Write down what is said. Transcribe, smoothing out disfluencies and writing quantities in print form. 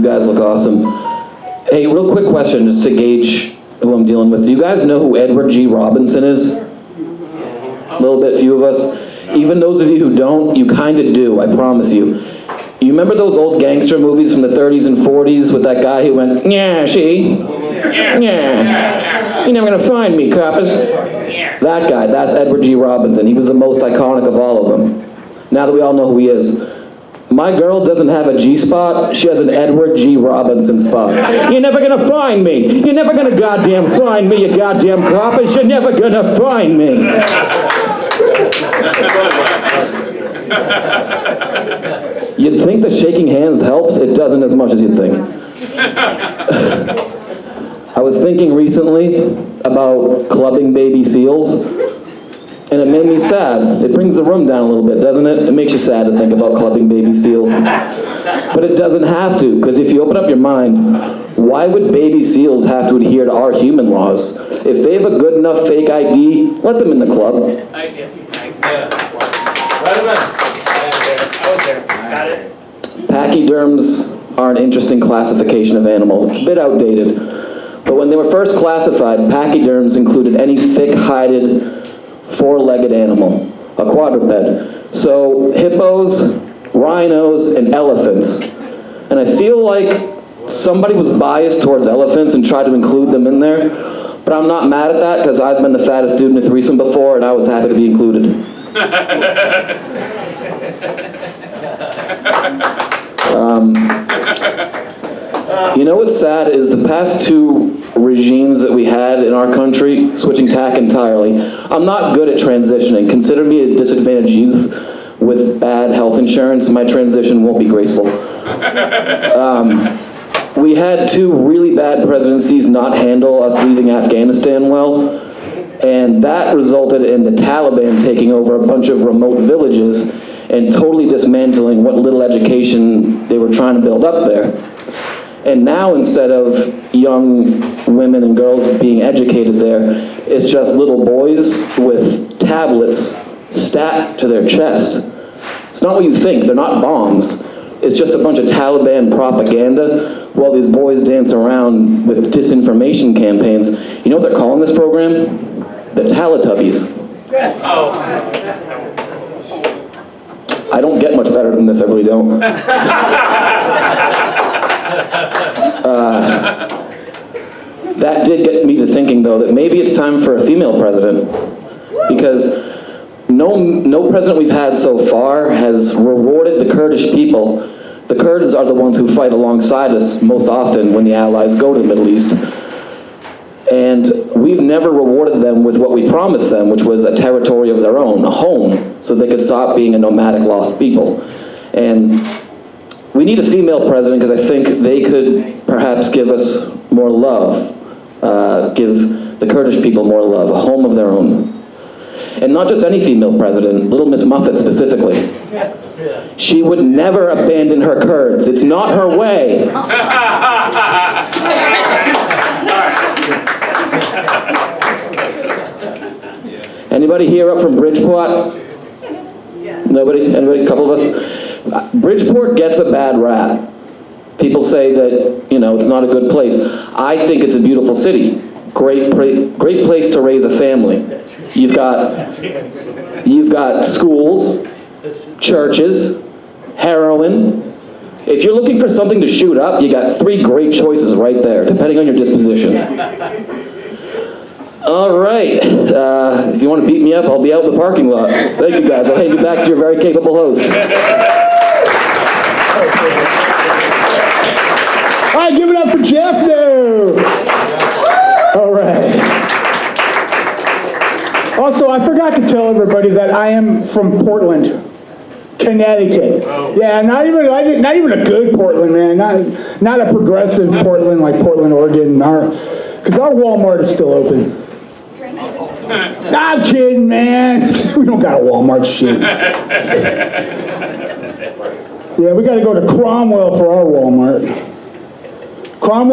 guys look awesome. Hey, real quick question, just to gauge who I'm dealing with. Do you guys know who Edward G. Robinson is? A little bit, few of us. Even those of you who don't, you kind of do, I promise you. You remember those old gangster movies from the 30s and 40s with that guy who went, yeah, she? Yeah. You're never gonna find me, coppers. That guy, that's Edward G. Robinson. He was the most iconic of all of them. Now that we all know who he is. My girl doesn't have a G-spot, she has an Edward G. Robinson spot. You're never gonna find me. You're never gonna goddamn find me, you goddamn coppers. You're never gonna find me. You'd think that shaking hands helps. It doesn't as much as you'd think. I was thinking recently about clubbing baby seals, and it made me sad. It brings the room down a little bit, doesn't it? It makes you sad to think about clubbing baby seals. But it doesn't have to, because if you open up your mind, why would baby seals have to adhere to our human laws? If they have a good enough fake ID, let them in the club. Pachyderms are an interesting classification of animal. It's a bit outdated. But when they were first classified, pachyderms included any thick-hided, four-legged animal, a quadruped. So hippos, rhinos, and elephants. And I feel like somebody was biased towards elephants and tried to include them in there. But I'm not mad at that, because I've been the fattest dude in a threesome before, and I was happy to be included. You know what's sad is the past two regimes that we had in our country, switching tack entirely. I'm not good at transitioning. Consider me a disadvantaged youth with bad health insurance. My transition won't be graceful. We had two really bad presidencies not handle us leaving Afghanistan well, and that resulted in the Taliban taking over a bunch of remote villages and totally dismantling what little education they were trying to build up there. And now, instead of young women and girls being educated there, it's just little boys with tablets stacked to their chest. It's not what you think, they're not bombs. It's just a bunch of Taliban propaganda while these boys dance around with disinformation campaigns. You know what they're calling this program? The Teletubbies. I don't get much better than this, I really don't. That did get me to thinking, though, that maybe it's time for a female president. Because no president we've had so far has rewarded the Kurdish people. The Kurds are the ones who fight alongside us most often when the Allies go to the Middle East. And we've never rewarded them with what we promised them, which was a territory of their own, a home, so they could stop being a nomadic lost people. And we need a female president because I think they could perhaps give us more love, give the Kurdish people more love, a home of their own. And not just any female president, Little Miss Muffet specifically. She would never abandon her Kurds. It's not her way. Anybody here up from Bridgeport? Nobody? Anybody? A couple of us? Bridgeport gets a bad rap. People say that, you know, it's not a good place. I think it's a beautiful city. Great place to raise a family. You've got schools, churches, heroin. If you're looking for something to shoot up, you got 3 great choices right there, depending on your disposition. All right, if you want to beat me up, I'll be out in the parking lot. Thank you guys, I'll hand you back to your very capable host. All right, give it up for Jeff now. All right. Also, I forgot to tell everybody that I am from Portland, Connecticut. Yeah, not even a good Portland, man. Not a progressive Portland like Portland, Oregon. Because our Walmart is still open. I'm kidding, man. We don't got a Walmart shit. Yeah, we got to go to Cromwell for our Walmart. Cromwell.